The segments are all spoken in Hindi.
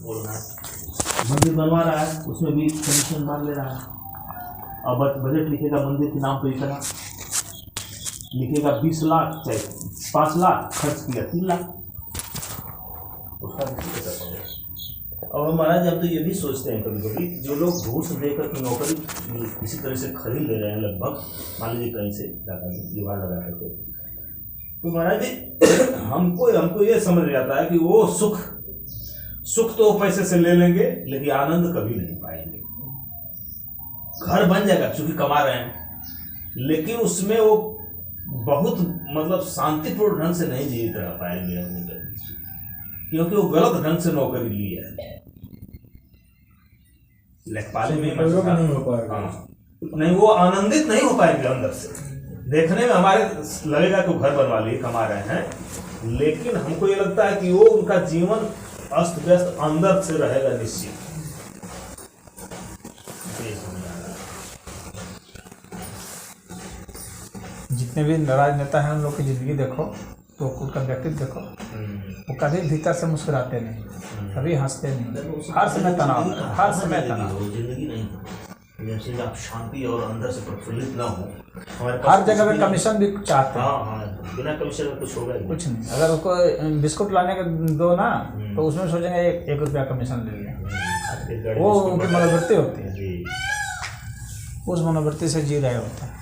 बोल रहा है मंदिर बनवा रहा है, उसमें भी कमीशन मार ले रहा है। और बजट लिखेगा मंदिर के नाम पर इतना, लिखेगा 20 लाख चाहे 5 लाख, खर्च किया 3 लाख, उसका और महाराज हम तो ये भी सोचते हैं कभी कभी जो लोग घूस देकर की नौकरी किसी तरह से खरीद ले रहे हैं, लगभग मान लीजिए कहीं से जुगाड़ लगा करके, तो महाराज जी हमको ये समझ आता है कि वो सुख तो पैसे से ले लेंगे लेकिन आनंद कभी नहीं पाएंगे। घर बन जाएगा क्योंकि कमा रहे हैं, लेकिन उसमें वो बहुत मतलब शांतिपूर्ण ढंग से नहीं जी रह पाएंगे हम, क्योंकि वो गलत ढंग से नौकरी ली है। लेखपाले में नहीं हो पाएगा, नहीं वो आनंदित नहीं हो पाएंगे अंदर से। देखने में हमारे लगेगा कि घर बनवा लिए कमा रहे हैं, लेकिन हमको ये लगता है कि वो उनका जीवन अस्त व्यस्त अंदर से रहेगा निश्चित। जितने भी नाराज नेता हैं उन लोग की जिंदगी देखो तो उनका व्यक्तित्व देखो, वो कभी भीतर से मुस्कुराते नहीं, कभी हंसते नहीं, हर समय तनाव, हर समय तनाव। जिंदगी नहीं जैसे आप शांति और अंदर से प्रफुल्लित ना हो, हर जगह में कमीशन भी चाहते हैं। हाँ, बिना कमीशन में कुछ होगा कुछ नहीं। अगर उसको बिस्कुट लाने का दो ना तो उसमें सोचेंगे एक रुपया कमीशन ले लिया, वो उनकी मनोवृत्ति होती है, उस मनोवृत्ति से जी रहे होते हैं।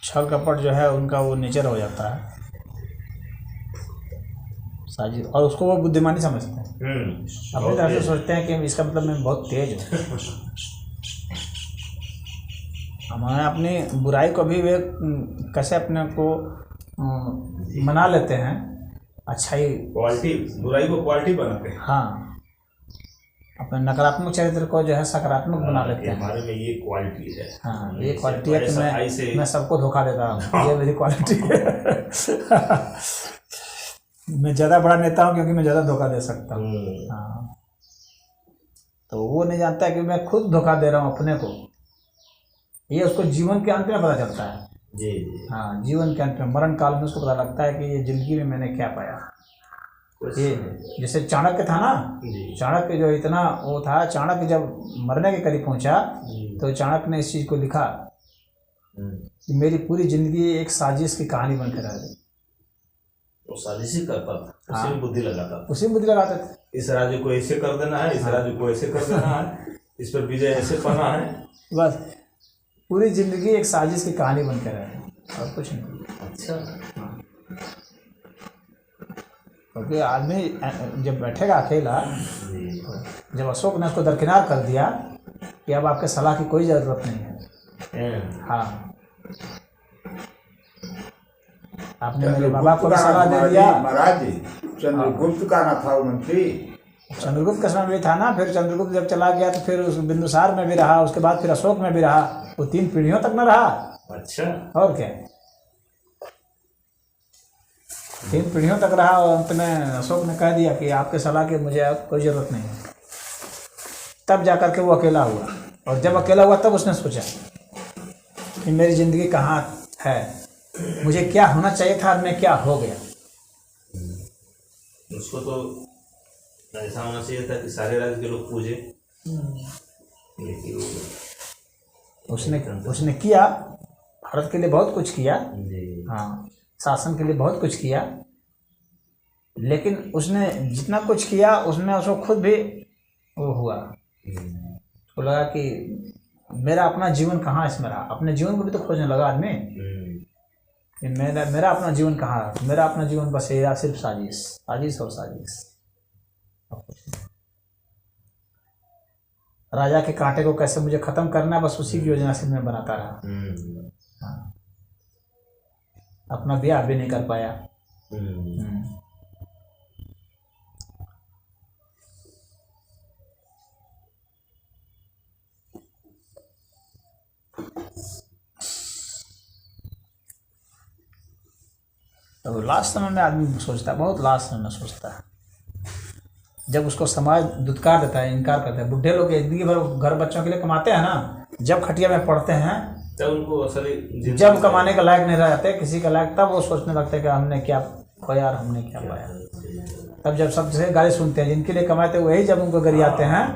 छल कपट जो है उनका वो नेचर हो जाता है साजिश, और उसको वो बुद्धिमानी समझते हैं। अपनी तरफ से सोचते हैं कि इसका मतलब मैं बहुत तेज हूँ। हमारे अपनी बुराई को भी वे कैसे अपने को मना लेते हैं, अच्छाई क्वालिटी, बुराई को क्वालिटी बनाते हैं। हाँ, अपने नकारात्मक चरित्र को जो है सकारात्मक बना लेते हैं। हमारे में ये क्वालिटी है। हाँ, ये क्वालिटी है कि मैं सबको धोखा देता हूँ, ये मेरी क्वालिटी है। मैं ज़्यादा बड़ा नेता हूँ क्योंकि मैं ज़्यादा धोखा दे सकता हूँ। हाँ, तो वो नहीं जानता कि मैं खुद धोखा दे रहा हूँ अपने को, ये उसको जीवन के अंत में पता चलता है। जी। हाँ, जीवन के अंत में, मरण काल में उसको पता लगता है कि ये जिंदगी में मैंने क्या पाया। ये जैसे चाणक्य था ना, चाणक्य जो इतना वो था, चाणक्य जब मरने के करीब पहुंचा तो चाणक्य ने इस चीज़ को लिखा कि मेरी पूरी जिंदगी एक साजिश की कहानी बनकर रह गई। वो साजिश ही करता था, उसी में बुद्धि लगाता था, उसी में बुद्धि लगाते थे। इस राज्य को ऐसे कर देना है, इस राज्य को ऐसे कर देना है, इस पर विजय ऐसे पाना है, बस पूरी जिंदगी एक साजिश की कहानी बनकर रह गई और कुछ नहीं। अच्छा। क्योंकि आदमी जब बैठेगा अकेला, जब अशोक ने उसको दरकिनार कर दिया कि अब आपके सलाह की कोई ज़रूरत नहीं है। हाँ, आपने मेरे बाबा को भी सलाह दे दिया। महाराज जी, चंद्रगुप्त का ना था वो मंत्री, चंद्रगुप्त का समय भी था ना, फिर चंद्रगुप्त जब चला गया तो फिर उस बिंदुसार में भी रहा, उसके बाद फिर अशोक में भी रहा, वो 3 पीढ़ियों तक न रहा। अच्छा। और क्या, 3 पीढ़ियों तक रहा और अंत में अशोक ने कह दिया कि आपके सलाह की मुझे अब कोई ज़रूरत नहीं है। तब जाकर के वो अकेला हुआ, और जब अकेला हुआ तब उसने सोचा कि मेरी ज़िंदगी कहाँ है, मुझे क्या होना चाहिए था और मैं क्या हो गया। उसको तो ऐसा होना चाहिए था कि सारे राज्य के लोग पूजे, लेकिन उसने किया, भारत के लिए बहुत कुछ किया। हाँ, शासन के लिए बहुत कुछ किया, लेकिन उसने जितना कुछ किया उसमें उसको खुद भी वो हुआ, उसको लगा कि मेरा अपना जीवन कहाँ इसमें रहा। अपने जीवन को भी तो खोजने लगा आदमी कि मेरा अपना जीवन कहाँ रहा। मेरा अपना जीवन बस ये सिर्फ साजिश, साजिश और साजिश। राजा के कांटे को कैसे मुझे ख़त्म करना, बस उसी की योजना से मैं बनाता रहा। हाँ, अपना ब्याह भी नहीं कर पाया। तो लास्ट समय में आदमी सोचता है, बहुत लास्ट समय में सोचता है, जब उसको समाज दुत्कार देता है, इनकार करता है। बुढ़े लोग जिंदगी भर घर बच्चों के लिए कमाते हैं ना, जब खटिया में पड़ते हैं, तब उनको असली जब कमाने का लायक नहीं रह जाते किसी का लायक, तब वो सोचने लगते कि हमने क्या खोया और हमने क्या पाया। तब जब सबसे गाली सुनते हैं, जिनके लिए कमाते वही जब उनको गरियाते हैं,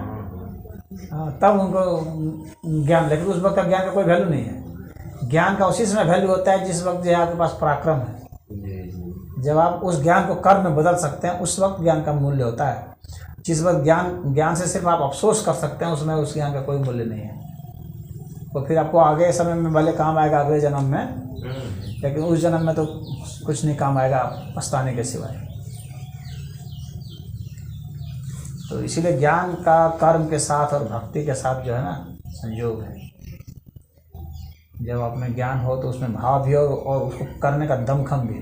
तब उनको ज्ञान, लेकिन उस वक्त ज्ञान का कोई वैल्यू नहीं है। ज्ञान का उसी समय वैल्यू होता है जिस वक्त जो आपके पास पराक्रम है। जब आप उस ज्ञान को कर्म में बदल सकते हैं, उस वक्त ज्ञान का मूल्य होता है। जिस वक्त ज्ञान से सिर्फ आप अफसोस कर सकते हैं, उसमें उस ज्ञान का कोई मूल्य नहीं है। तो फिर आपको आगे समय में भले काम आएगा, अगले जन्म में, लेकिन उस जन्म में तो कुछ नहीं काम आएगा पछताने के सिवाय। तो इसीलिए ज्ञान का कर्म के साथ और भक्ति के साथ जो है ना संयोग है। जब आप में ज्ञान हो तो उसमें भाव भी और उसको करने का दमखम भी।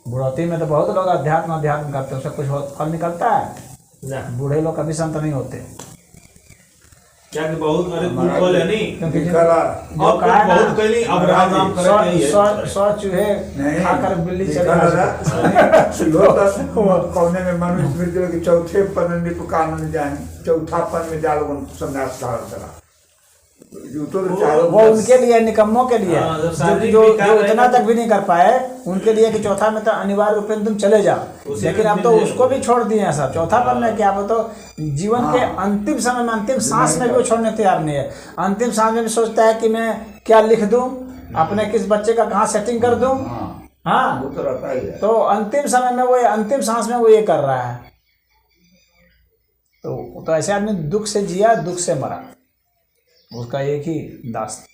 बुढ़ौती में तो बहुत लोग अध्यात्म करते हैं, उससे कुछ फल निकलता है? बूढ़े लोग कभी संत नहीं होते। क्या कि बहुत अरे बोले नहीं, क्योंकि बहुत कहीं अब राम राम करे 100 चूहे खाकर बिल्ली चले कोने में मनुष्य मित्र के चौथे पन में पुकार में जाए, चौथा पन में जालो संन्यास करा। वो उनके लिए, निकम्मों के लिए, जो इतना तक भी नहीं कर पाए, उनके लिए कि चौथा में तो अनिवार्य रूप में तुम चले जाओ। लेकिन अब तो उसको भी छोड़ दिए हैं सब। चौथा पन में क्या, वो तो जीवन के अंतिम समय में, अंतिम सांस में भी वो छोड़ने तैयार नहीं है। अंतिम सांस में भी सोचता है कि मैं क्या लिख दूं, अपने किस बच्चे का कहाँ सेटिंग कर दूं। हाँ, वो तो रहता ही है। तो अंतिम समय में वो, अंतिम सांस में वो ये कर रहा है। तो ऐसे आदमी दुख से जिया, दुख से मरा। उसका एक ही दास्त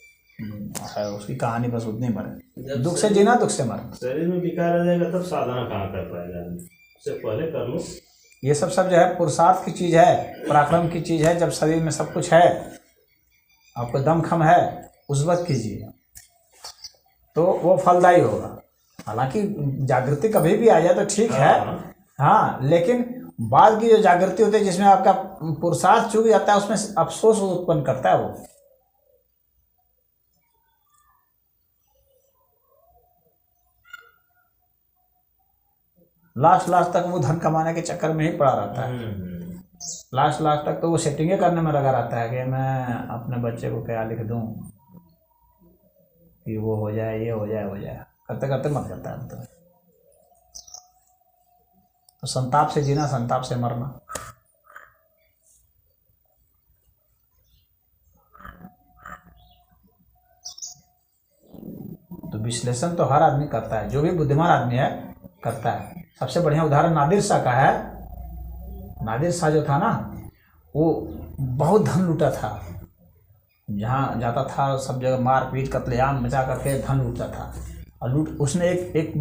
है, उसकी कहानी बस उतनी मरे। दुख से जीना, दुख से मरना। शरीर में विकार आ जाएगा तब साधना कहाँ कर पाएगा? उससे पहले कर लो। ये सब जो है पुरुषार्थ की चीज़ है, पराक्रम की चीज़ है। जब शरीर में सब कुछ है, आपको दमखम है, उस वक्त कीजिए तो वो फलदायी होगा। हालांकि जागृति कभी भी आ जाए तो ठीक है, हाँ, लेकिन बाद की जो जागृति होती है जिसमें आपका पुरुषार्थ चूक जाता है, उसमें अफसोस उत्पन्न करता है वो। लास्ट तक वो धन कमाने के चक्कर में ही पड़ा रहता है। लास्ट तक तो वो सेटिंगें करने में लगा रहता है कि मैं अपने बच्चे को क्या लिख दूं कि वो हो जाए, ये हो जाए, करते करते मर जाता है। तो संताप से जीना, संताप से मरना। तो विश्लेषण तो हर आदमी करता है, जो भी बुद्धिमान आदमी है करता है। सबसे बढ़िया उदाहरण नादिर शाह का है। नादिर शाह जो था ना, वो बहुत धन लूटा था। जहाँ जाता था सब जगह मार पीट कत्लेआम मचा करके धन लूटता था। और उसने एक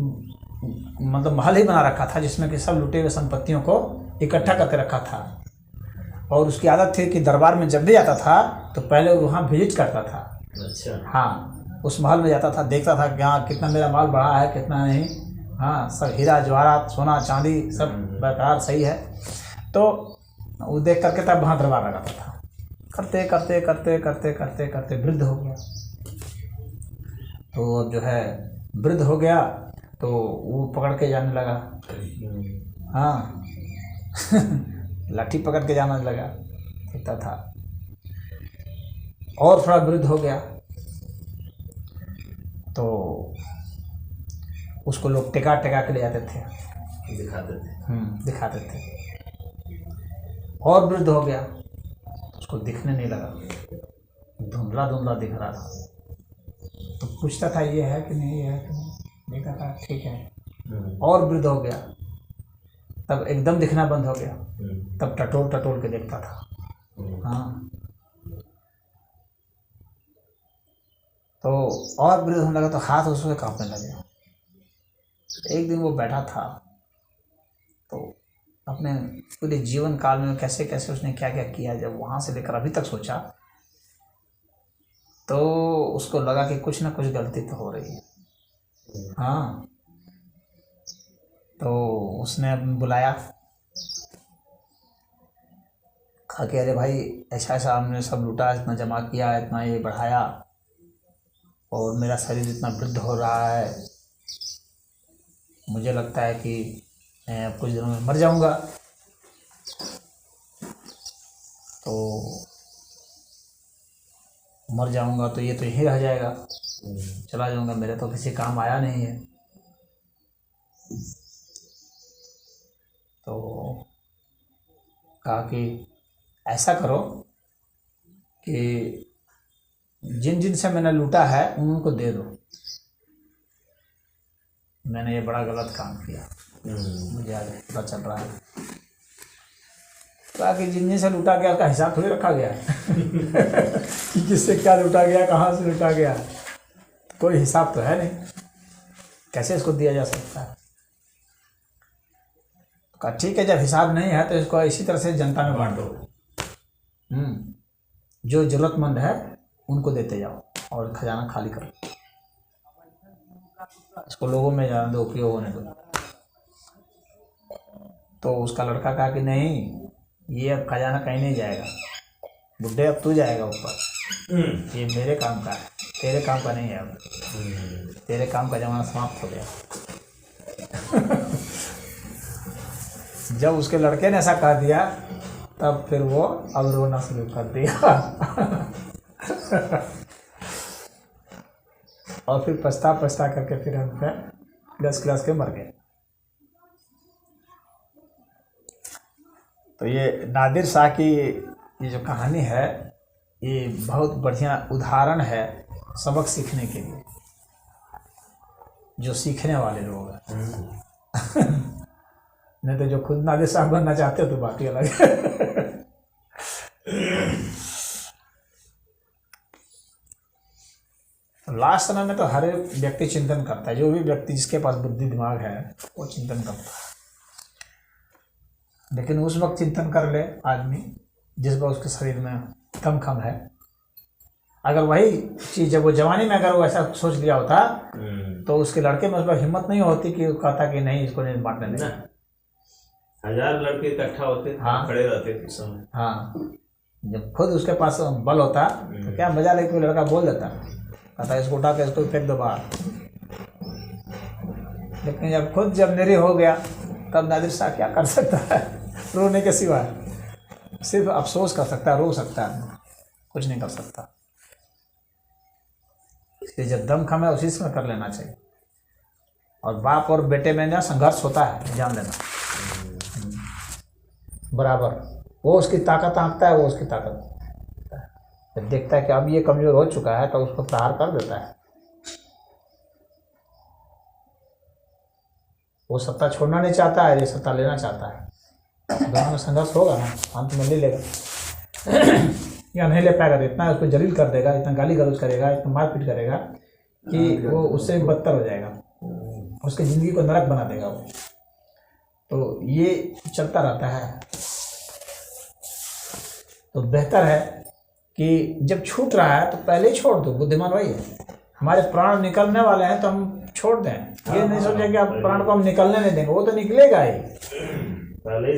मतलब महल ही बना रखा था जिसमें कि सब लूटे हुए संपत्तियों को इकट्ठा करके रखा था। और उसकी आदत थी कि दरबार में जब भी आता था तो पहले वहाँ विजिट करता था। अच्छा। हाँ, उस महल में जाता था, देखता था कि हाँ कितना मेरा माल बढ़ा है, कितना नहीं। हाँ, सब हीरा जवाहरात, सोना चांदी सब बरकरार सही है। तो वो देख करके तब वहाँ दरबार लगाता था। करते करते करते करते करते करते वृद्ध हो गया। तो जो है वृद्ध हो गया तो वो पकड़ के जाने लगा। हाँ लाठी पकड़ के जाने लगा, कहता था। और थोड़ा वृद्ध हो गया तो उसको लोग टिका के ले जाते थे, दिखाते थे। और वृद्ध हो गया, उसको दिखने नहीं लगा, धुंधला दिख रहा था। तो पूछता था ये है कि नहीं, ये है कि नहीं, देखा था ठीक है। और वृद्ध हो गया, तब एकदम दिखना बंद हो गया, तब टटोल के देखता था। हाँ, तो और वृद्ध होने लगा तो हाथ उसमें कांपने लगे। एक दिन वो बैठा था तो अपने पूरे जीवन काल में कैसे कैसे उसने क्या क्या किया, जब वहाँ से लेकर अभी तक सोचा तो उसको लगा कि कुछ ना कुछ गलती तो हो रही है। हाँ, तो उसने बुलाया, कहा कि अरे भाई ऐसा ऐसा हमने सब लूटा, इतना जमा किया, इतना ये बढ़ाया और मेरा शरीर इतना वृद्ध हो रहा है, मुझे लगता है कि मैं कुछ दिनों में मर जाऊंगा। तो तो मर जाऊंगा तो ये तो यहीं रह जाएगा, चला जाऊंगा, मेरे तो किसी काम आया नहीं है। तो कहा कि ऐसा करो कि जिन जिन से मैंने लूटा है उनको दे दो, मैंने ये बड़ा गलत काम किया, मुझे आज पता चल रहा है। कहा कि जिन जिन से लूटा गया उसका हिसाब थोड़ी रखा गया कि किससे क्या लूटा गया, कहाँ से लूटा गया, कोई हिसाब तो है नहीं, कैसे इसको दिया जा सकता है। कहा ठीक है, जब हिसाब नहीं है तो इसको इसी तरह से जनता में बांट दो, जो जरूरतमंद है उनको देते जाओ और खजाना खाली करो, इसको लोगों में जाने दो, उपयोग होने दो। तो उसका लड़का कहा कि नहीं, ये अब खजाना कहीं नहीं जाएगा, बुड्ढे अब तू जाएगा ऊपर, ये मेरे काम का है, तेरे काम का नहीं है, अब तेरे काम का जमाना समाप्त हो गया। जब उसके लड़के ने ऐसा कह दिया तब फिर वो अब रोना शुरू कर दिया और फिर पछता करके फिर हम क्लास के मर गए। तो ये नादिर शाह की ये जो कहानी है, ये बहुत बढ़िया उदाहरण है सबक सीखने के लिए, जो सीखने वाले लोग हैं। नहीं तो जो खुद नादिर शाह बनना चाहते हो तो बात ही अलग है। लास्ट समय में तो हर एक व्यक्ति चिंतन करता है, जो भी व्यक्ति जिसके पास बुद्धि दिमाग है वो चिंतन करता है, लेकिन उस वक्त चिंतन कर ले आदमी जिस वक्त उसके शरीर में दम कम है। अगर वही चीज़ जब वो जवानी में अगर वो ऐसा सोच लिया होता तो उसके लड़के में उस पर हिम्मत नहीं होती कि वो कहता कि नहीं, इसको नहीं बांटने देना। 1000 लड़के इकट्ठा होते, हाँ, खड़े रहते थे समय। हाँ, जब खुद उसके पास बल होता तो क्या मजा लेके कोई लड़का बोल देता, कहता इसको उठा के इसको फेंक दो बाहर। लेकिन जब निरी हो गया तब नादिर शाह क्या कर सकता है, रोने के सिवा सिर्फ अफसोस कर सकता है, रो सकता है, कुछ नहीं कर सकता। इसलिए जब दम खम है उसी समय कर लेना चाहिए। और बाप और बेटे में ना संघर्ष होता है, जान लेना बराबर। वो उसकी ताकत आंकता है, वो उसकी ताकत जब देखता है कि अब ये कमजोर हो चुका है तो उसको प्रहार कर देता है। वो सत्ता छोड़ना नहीं चाहता है, ये सत्ता लेना चाहता है। दोनों में संघर्ष होगा ना, अंत में ले लेगा या नहीं ले पाएगा, इतना उसको जलील कर देगा, इतना गाली गलौज करेगा, इतना मारपीट करेगा कि वो उससे बदतर हो जाएगा, उसकी ज़िंदगी को नरक बना देगा वो। तो ये चलता रहता है। तो बेहतर है कि जब छूट रहा है तो पहले ही छोड़ दो। बुद्धिमान वही है। हमारे प्राण निकलने वाले हैं तो हम छोड़ दें, ये नहीं सोचे कि आप प्राण को हम निकलने नहीं देंगे, वो तो निकलेगा ही,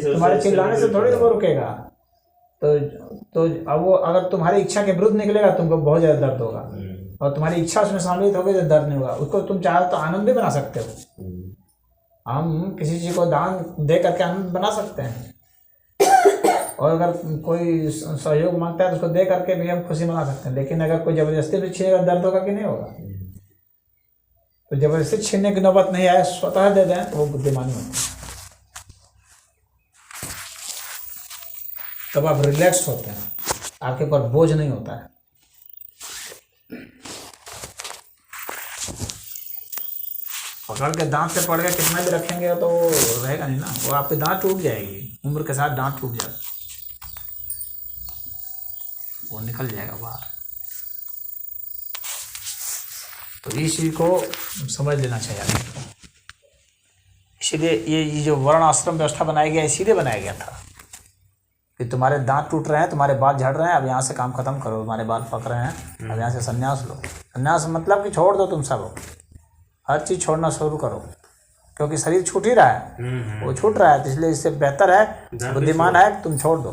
तुम्हारे चिल्लाने से थोड़ी वो रुकेगा। तो अब वो अगर तुम्हारी इच्छा के विरुद्ध निकलेगा तुमको बहुत ज़्यादा दर्द होगा, और तुम्हारी इच्छा उसमें सम्मिलित होगी तो दर्द नहीं होगा। उसको तुम चाहो तो आनंद भी बना सकते हो। हम किसी चीज़ को दान दे करके आनंद बना सकते हैं, और अगर कोई सहयोग मांगता है तो उसको दे करके भी हम खुशी मना सकते हैं। लेकिन अगर कोई ज़बरदस्ती भी छीनेगा दर्द होगा कि नहीं होगा? तो ज़बरदस्ती छीनने की नौबत नहीं आए, स्वतः दे दें तो वो बुद्धिमानी होती है। तब आप रिलैक्स होते हैं, आपके ऊपर बोझ नहीं होता है। पकड़ के दांत से पड़ के कितना भी रखेंगे तो रहेगा नहीं ना, वो आपकी दांत टूट जाएगी, उम्र के साथ दांत टूट जाएगा, वो निकल जाएगा बाहर। तो इस चीज़ को समझ लेना चाहिए आदमी को। इसीलिए ये जो वर्ण आश्रम व्यवस्था बनाया गया, इसीलिए बनाया गया था कि तुम्हारे दांत टूट रहे हैं, तुम्हारे बाल झड़ रहे हैं, अब यहाँ से काम खत्म करो, तुम्हारे बाल पक रहे हैं, अब यहाँ से संन्यास लो। संन्यास मतलब कि छोड़ दो, तुम सब हर चीज़ छोड़ना शुरू करो, क्योंकि शरीर छूट ही रहा है, वो छूट रहा है। तो इसलिए इससे बेहतर है, बुद्धिमान है, तुम छोड़ दो।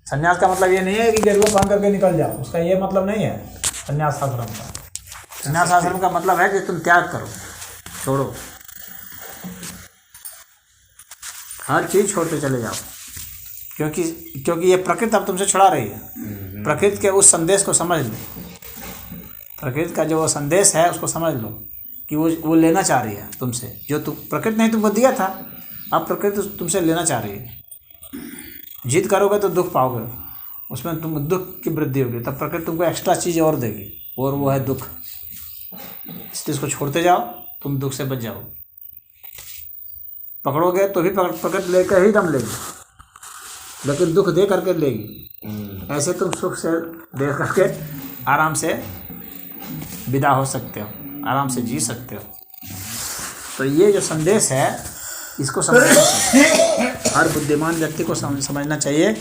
संन्यास का मतलब ये नहीं है कि गेरुआ पहन करके निकल जाओ, उसका ये मतलब नहीं है संन्यास आश्रम का। संन्यास आश्रम का मतलब है कि तुम त्याग करो, छोड़ो, हर चीज़ छोड़ते चले जाओ। क्योंकि ये प्रकृति अब तुमसे छुड़ा रही है। प्रकृति के उस संदेश को समझ लो, प्रकृति का जो संदेश है उसको समझ लो कि वो लेना चाह रही है तुमसे, जो प्रकृति ने तुमको दिया था, अब प्रकृति तुमसे लेना चाह रही है। जिद करोगे तो दुख पाओगे, उसमें तुम दुख की वृद्धि होगी, तब प्रकृति तुमको एक्स्ट्रा चीज़ और देगी, और वो है दुख। इस चीज़ को छोड़ते जाओ, तुम दुख से बच जाओ। पकड़ोगे तो भी प्रकृति लेकर ही दम लेगी, लेकिन दुख दे करके लेगी। ऐसे तुम सुख से दे करके आराम से विदा हो सकते हो, आराम से जी सकते हो। तो ये जो संदेश है इसको समझना चाहिए, हर बुद्धिमान व्यक्ति को समझना चाहिए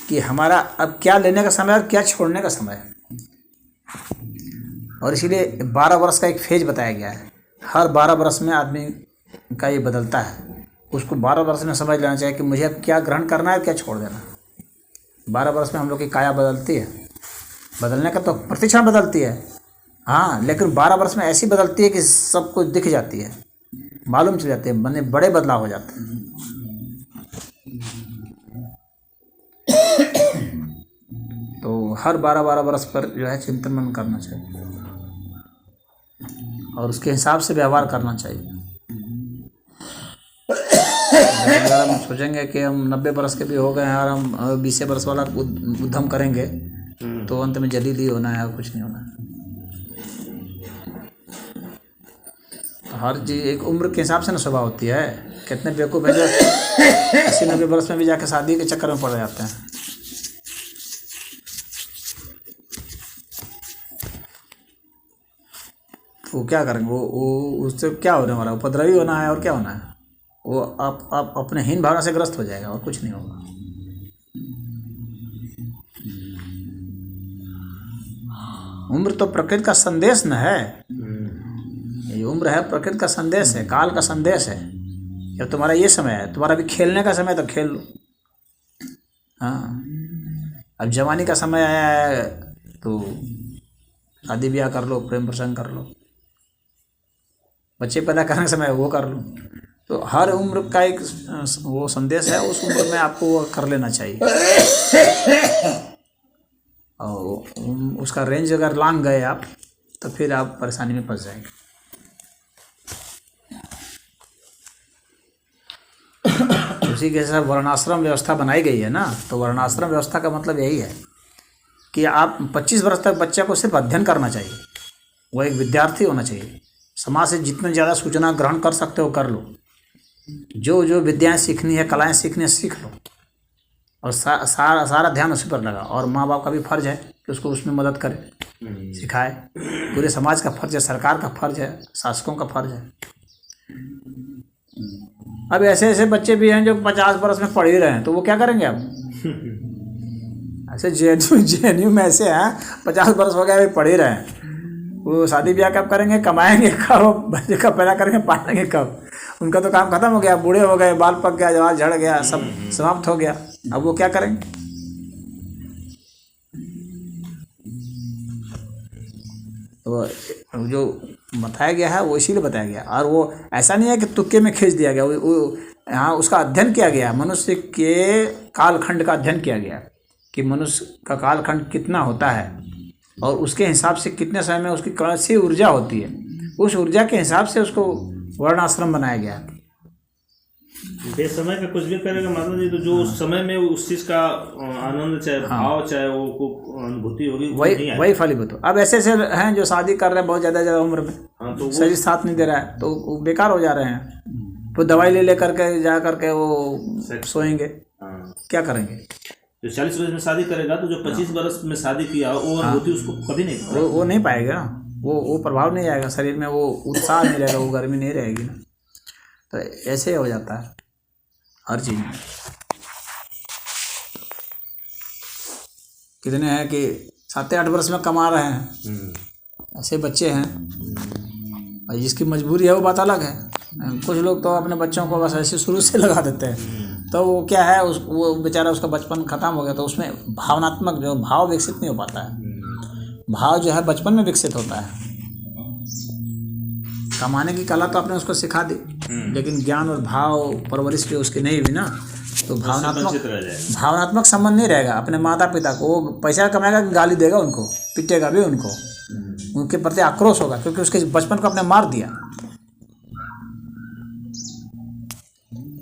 कि हमारा अब क्या लेने का समय और क्या छोड़ने का समय है। और इसीलिए 12 वर्ष का एक फेज बताया गया है। हर 12 वर्ष में आदमी का ये बदलता है, उसको 12 वर्ष में समझ लेना चाहिए कि मुझे अब क्या ग्रहण करना है, क्या छोड़ देना है। 12 वर्ष में हम लोग की काया बदलती है, बदलने का तो प्रतिक्षण बदलती है, हाँ, लेकिन 12 वर्ष में ऐसी बदलती है कि सब कुछ दिख जाती है, मालूम चल जाते हैं, बने बड़े बदलाव हो जाते हैं। तो हर 12-12 वर्ष पर जो है चिंतन मनन करना चाहिए और उसके हिसाब से व्यवहार करना चाहिए। अगर हम सोचेंगे कि हम 90 वर्ष के भी हो गए हैं और हम 20 वर्ष वाला उद्यम करेंगे तो अंत में जलील ही होना है और कुछ नहीं होना है। तो हर चीज़ एक उम्र के हिसाब से ना स्वभाव होती है। कितने बेवकूफ़ है जो 80-90 वर्ष में भी जाके शादी के चक्कर में पड़ जाते हैं। वो क्या करेंगे, वो उससे क्या होने वाला है, उपद्रवी होना है और क्या होना है। वो आप अपने हीन भावना से ग्रस्त हो जाएगा और कुछ नहीं होगा। उम्र तो प्रकृति का संदेश न है, ये उम्र है प्रकृति का संदेश है, काल का संदेश है। जब तुम्हारा ये समय है, तुम्हारा भी खेलने का समय तो खेल लो। हाँ, अब जवानी का समय आया है तो शादी ब्याह कर लो, प्रेम प्रसंग कर लो, बच्चे पैदा करने का समय वो कर लो। तो हर उम्र का एक वो संदेश है, उस उम्र में आपको वो कर लेना चाहिए। और उसका रेंज अगर लांग गए आप तो फिर आप परेशानी में फंस जाएंगे। उसी के साथ वर्णाश्रम व्यवस्था बनाई गई है ना, तो वर्णाश्रम व्यवस्था का मतलब यही है कि आप 25 वर्ष तक बच्चे को सिर्फ अध्ययन करना चाहिए, वो एक विद्यार्थी होना चाहिए। समाज से जितने ज़्यादा सूचना ग्रहण कर सकते हो कर लो, जो जो विद्याएं सीखनी है, कलाएं सीखनी है सीख लो, और सारा ध्यान उसी पर लगा। और माँ बाप का भी फर्ज है कि उसको उसमें मदद करे, सिखाए। पूरे समाज का फर्ज है, सरकार का फर्ज है, शासकों का फर्ज है। अब ऐसे ऐसे बच्चे भी हैं जो 50 वर्ष में पढ़ ही रहे हैं, तो वो क्या करेंगे अब? ऐसे JNU में ऐसे हैं 50 वर्ष हो गए अभी पढ़ ही रहे हैं, वो शादी ब्याह कब करेंगे, कमाएंगे कब, बच्चे कब पैदा करेंगे, पालेंगे कब? उनका तो काम खत्म हो गया, बूढ़े हो गए, बाल पक गया, जवान झड़ गया, सब समाप्त हो गया। अब वो क्या करेंगे? तो जो बताया गया है वो इसीलिए बताया गया, और वो ऐसा नहीं है कि तुक्के में खींच दिया गया। वो यहाँ उसका अध्ययन किया गया, मनुष्य के कालखंड का अध्ययन किया गया कि मनुष्य का कालखंड कितना होता है और उसके हिसाब से कितने समय में उसकी कौन सी ऊर्जा होती है, उस ऊर्जा के हिसाब से उसको वर्णाश्रम बनाया गया। समय का कुछ भी करेगा माता जी, तो जो उस समय में उस चीज का आनंद चाहे भाव चाहे वो अनुभूति होगी, वही फलीभूत हो। अब ऐसे ऐसे हैं जो शादी कर रहे हैं बहुत ज़्यादा उम्र में, तो शरीर साथ नहीं दे रहा है, तो वो बेकार हो जा रहे हैं। फिर दवाई ले करके जा करके वो सोएंगे, क्या करेंगे? जो 40 वर्ष में शादी करेगा तो जो 25 वर्ष में शादी किया वो अनुभूति उसको कभी नहीं, वो नहीं पाएगा ना, वो प्रभाव नहीं आएगा शरीर में, वो उत्साह नहीं रहेगा, वो गर्मी नहीं रहेगी ना। तो ऐसे हो जाता है हर चीज़ में। कितने हैं कि 7-8 वर्ष में कमा रहे हैं, ऐसे बच्चे हैं, और जिसकी मजबूरी है वो बात अलग है। कुछ लोग तो अपने बच्चों को बस ऐसे शुरू से लगा देते हैं, तो वो क्या है, वो बेचारा उसका बचपन ख़त्म हो गया, तो उसमें भावनात्मक जो भाव विकसित नहीं हो पाता है। भाव जो है बचपन में विकसित होता है। कमाने की कला तो आपने उसको सिखा दी, लेकिन ज्ञान और भाव परवरिश जो उसकी नहीं हुई ना, तो वंचित रह जाएगा। भावनात्मक संबंध नहीं रहेगा अपने माता पिता को। वो पैसा कमाएगा, गाली देगा उनको, पिटेगा भी उनको, उनके प्रति आक्रोश होगा क्योंकि उसके बचपन को अपने मार दिया।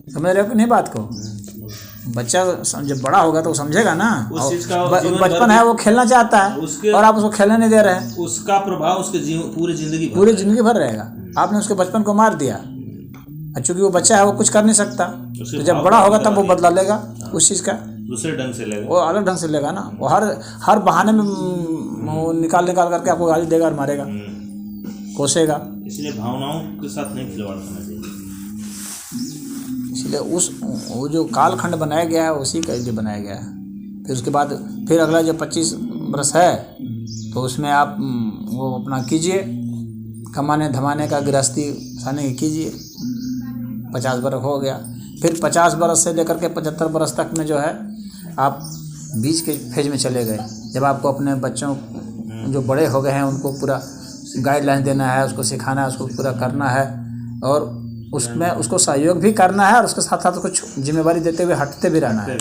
समझ रहे हो कि नहीं बात को? बच्चा जब बड़ा होगा तो वो समझेगा ना। उस चीज का बचपन है, वो खेलना चाहता है और आप उसको खेलने नहीं दे रहे हैं, उसका प्रभाव उसके पूरी जिंदगी भर रहेगा। आपने उसके बचपन को मार दिया, चूंकि वो बच्चा है वो कुछ कर नहीं सकता, तो जब बड़ा होगा तब वो बदला लेगा उस चीज़ का, दूसरे ढंग से लेगा, वो अलग ढंग से लेगा ना। वो हर बहाने में वो निकाल करके आपको गाली देगा और मारेगा, कोसेगा। इसलिए भावनाओं के साथ नहीं खिलवाड़ करना चाहिए। इसलिए वो जो कालखंड बनाया गया है उसी का लिए बनाया गया है। फिर उसके बाद फिर अगला जो 25 वर्ष है तो उसमें आप वो अपना कीजिए, कमाने धमाने का, गृहस्थी साने की कीजिए। 50 वर्ष हो गया, फिर 50 वर्ष से लेकर के 75 वर्ष तक में जो है आप बीच के फेज में चले गए, जब आपको अपने बच्चों जो बड़े हो गए हैं उनको पूरा गाइडलाइन देना है, उसको सिखाना है, उसको पूरा करना है और उसमें उसको सहयोग भी करना है और उसके साथ साथ कुछ जिम्मेवारी देते हुए हटते भी रहना है।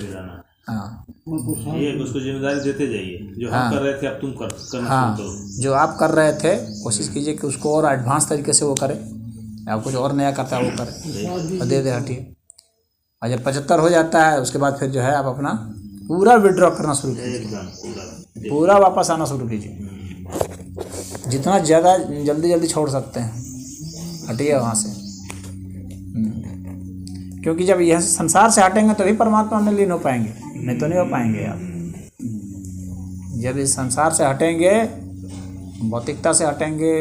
हाँ, ये उसको जिम्मेदारी देते जाइए। जो हम कर रहे थे अब तुम करना। हाँ, जो आप कर रहे थे कोशिश कीजिए कि उसको और एडवांस तरीके से वो करे। आप कुछ और नया करता है वो करे और दे हटिए। और जब 75 हो जाता है उसके बाद फिर जो है आप अपना पूरा विड्रॉ करना शुरू कीजिए, पूरा वापस आना शुरू कीजिए। जितना ज़्यादा जल्दी छोड़ सकते हैं हटिए वहाँ से। क्योंकि जब यह संसार से हटेंगे तभी परमात्मा में लीन हो पाएंगे, नहीं तो नहीं हो पाएंगे आप। जब इस संसार से हटेंगे, भौतिकता से हटेंगे,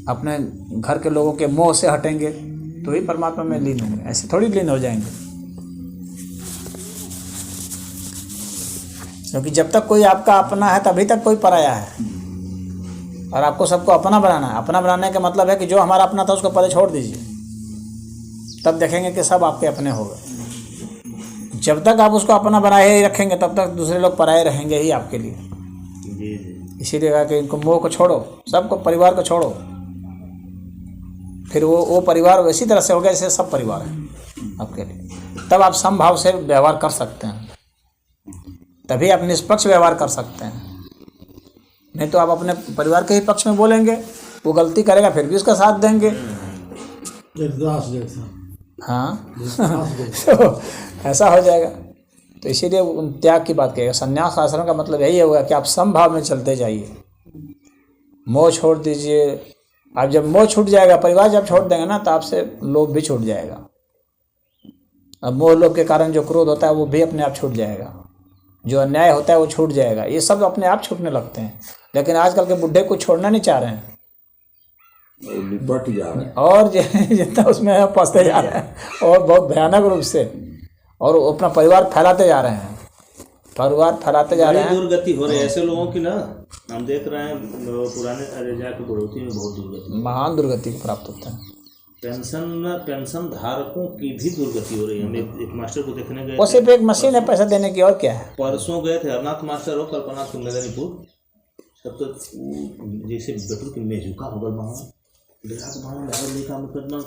अपने घर के लोगों के मोह से हटेंगे तो ही परमात्मा में लीन होंगे, ऐसे थोड़ी लीन हो जाएंगे। क्योंकि जब तक कोई आपका अपना है तभी तक कोई पराया है। और आपको सबको अपना बनाना है। अपना बनाने का मतलब है कि जो हमारा अपना था उसको पहले छोड़ दीजिए, तब देखेंगे कि सब आपके अपने हो गए। जब तक आप उसको अपना बनाए ही रखेंगे तब तक दूसरे लोग पराए रहेंगे ही आपके लिए। इसीलिए कहा कि इनको मोह को छोड़ो, सबको, परिवार को छोड़ो। फिर वो परिवार वैसी तरह से हो गया जैसे सब परिवार है आपके लिए। तब आप समभाव से व्यवहार कर सकते हैं, तभी आप निष्पक्ष व्यवहार कर सकते हैं। नहीं तो आप अपने परिवार के ही पक्ष में बोलेंगे, वो गलती करेगा फिर भी उसका साथ देंगे। हाँ तो ऐसा हो जाएगा। तो इसीलिए त्याग की बात कहेगा। संन्यास आश्रम का मतलब यही होगा कि आप समभाव में चलते जाइए, मोह छोड़ दीजिए। आप जब मोह छूट जाएगा, परिवार जब छोड़ देंगे ना, तो आपसे लोभ भी छूट जाएगा। अब मोह लोभ के कारण जो क्रोध होता है वो भी अपने आप छूट जाएगा, जो अन्याय होता है वो छूट जाएगा। ये सब अपने आप छूटने लगते हैं। लेकिन आजकल के बुढ़े को छोड़ना नहीं चाह रहे हैं और जितना उसमें फंसते जा रहे हैं और बहुत भयानक रूप से, और अपना परिवार फैलाते जा रहे हैं, परिवार फैलाते जा रहे हैं। दुर्गति हो रही है ऐसे लोगों की ना। हम देख रहे हैं पुराने अरेजा की बढ़ोतरी में बहुत दुर्गति, महान दुर्गति प्राप्त होता है। पेंशन धारकों की भी दुर्गति हो रही है। हम एक मास्टर को देखने गए, वो सिर्फ एक मशीन है पैसा देने की, और क्या है। परसों गए थे, अनाथ मास्टर हो कल्पना सिंह मेदिनीपुर, सब तो जैसे बेटू की मेजुका होगा वहाँ डेरा को भाड़ा लगा लेकर में करना।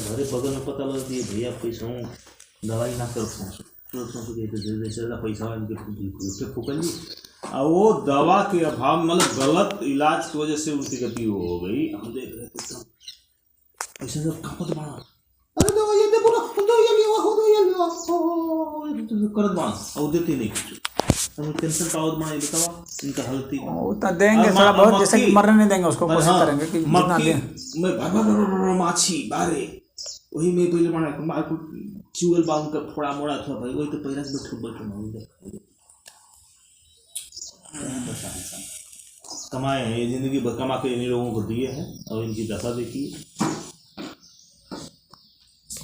घरे बगल में पता लग दिए भैया पैसा दवाई ना कर जैसे पैसा उठे फूकल जी। और वो दवा के अभाव मतलब गलत इलाज की वजह से उनकी गति हो गई। हम देख रहे थे ऐसे सब कापत बड़ा, अरे दवाई दे बोला दवाई करत बा और देती नहीं कुछ। हम टेंशन पावत बना ये बतावा इनका हालती उतना देंगे थोड़ा बहुत, जैसे कि मरने नहीं देंगे उसको, कोशिश करेंगे कि जितना दें। मैं माछी बारे वही में पहले बना मार को चुगल बांध कर थोड़ा मोड़ा था भाई, वही तो पहले से बैठो ना कमाए हैं। ये जिंदगी भर कमा के इन लोगों को दिए हैं और इनकी दशा देखिए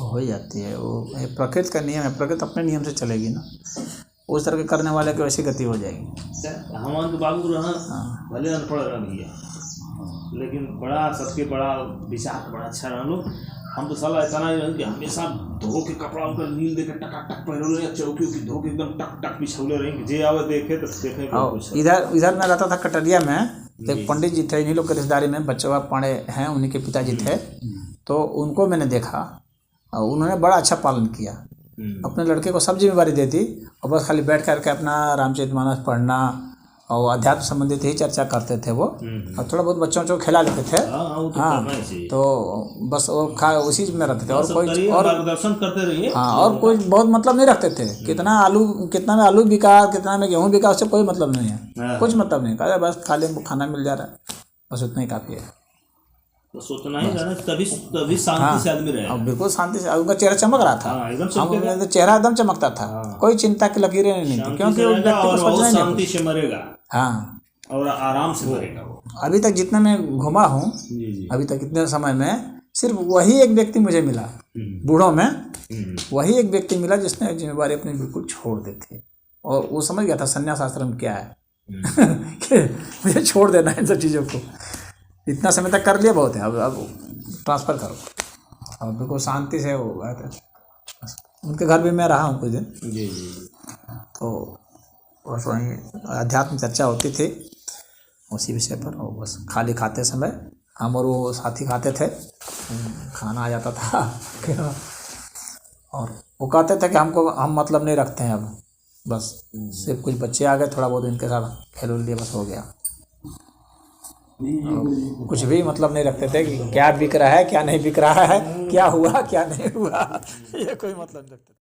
हो जाती है। वो प्रकृति का नियम है, प्रकृति अपने नियम से चलेगी ना, उस तरह के करने वाले की वैसी गति हो जाएगी। हमारे तो बाबू रहा भले अनपढ़ रहा भैया, लेकिन बड़ा सबके बड़ा विचार बड़ा अच्छा रहा लोग। हम तो साला इतना ही रहे कि हमेशा धो के कपड़ा उनका नील देकर टक टक पहन रहे, चौकी की धो के एकदम टक टक बिछौले रहे, जे आवे देखे तो देखने को। इधर मैं रहता था कटरिया में, एक पंडित जी थे, इन्हीं लोग के रिश्तेदारी में बच्चों पांडे हैं, उन्हीं के पिताजी थे। तो उनको मैंने देखा और उन्होंने बड़ा अच्छा पालन किया। अपने लड़के को सब जिम्मेवारी दे दी और बस खाली बैठ करके अपना रामचरितमानस पढ़ना और अध्यात्म संबंधित ही चर्चा करते थे वो। और थोड़ा बहुत बच्चों को खिला लेते थे। वो तो हाँ, करना ही चाहिए। तो बस वो उसी में रहते थे और सब कोई करिए, और मार्गदर्शन करते रहिए। हाँ, और कोई बहुत मतलब नहीं रखते थे। कितना में आलू बिका, कितना में गेहूँ बिका, उससे कोई मतलब नहीं है। हाँ। कुछ मतलब नहीं, कहा बस खाली खाना मिल जा रहा है, बस उतना ही काफ़ी है। बस उतना ही रहना, तभी शांति से आदमी रहेगा। अब बिल्कुल शांति से, उनका चेहरा चमक रहा था। हाँ, एकदम हम चमकेगा। तो चेहरा एकदम चमकता था, कोई चिंता की लकीरें नहीं थी, शांति क्योंकि से उस रहेगा व्यक्ति को और सोचना बहुत ही नहीं। शांति से मरेगा हाँ, और आराम से मरेगा वो। अभी तक जितना मैं घुमा हूँ, जी। अभी तक इतने समय में सिर्फ वही एक व्यक्ति मुझे मिला बूढ़ों में, वही एक व्यक्ति मिला जिसने जिम्मेवारी अपनी बिल्कुल छोड़ दी थी और वो समझ गया था संन्यास आश्रम क्या है। कि मुझे छोड़ देना है इन सब चीज़ों को, इतना समय तक कर लिया बहुत है, अब ट्रांसफ़र करो। और बिल्कुल शांति से वो गए थे। उनके घर भी मैं रहा हूँ कुछ दिन। जी। तो बस वहीं अध्यात्म चर्चा होती थी उसी विषय पर, और बस खाली खाते समय हम और वो साथी खाते थे, खाना आ जाता था और वो कहते थे कि हम मतलब नहीं रखते हैं अब, बस सिर्फ कुछ बच्चे आ गए, थोड़ा बहुत इनके साथ खेल लिए, बस हो गया। कुछ भी मतलब नहीं रखते थे कि क्या बिक रहा है, क्या नहीं बिक रहा है, क्या हुआ क्या नहीं हुआ, ये कोई मतलब नहीं रखते थे।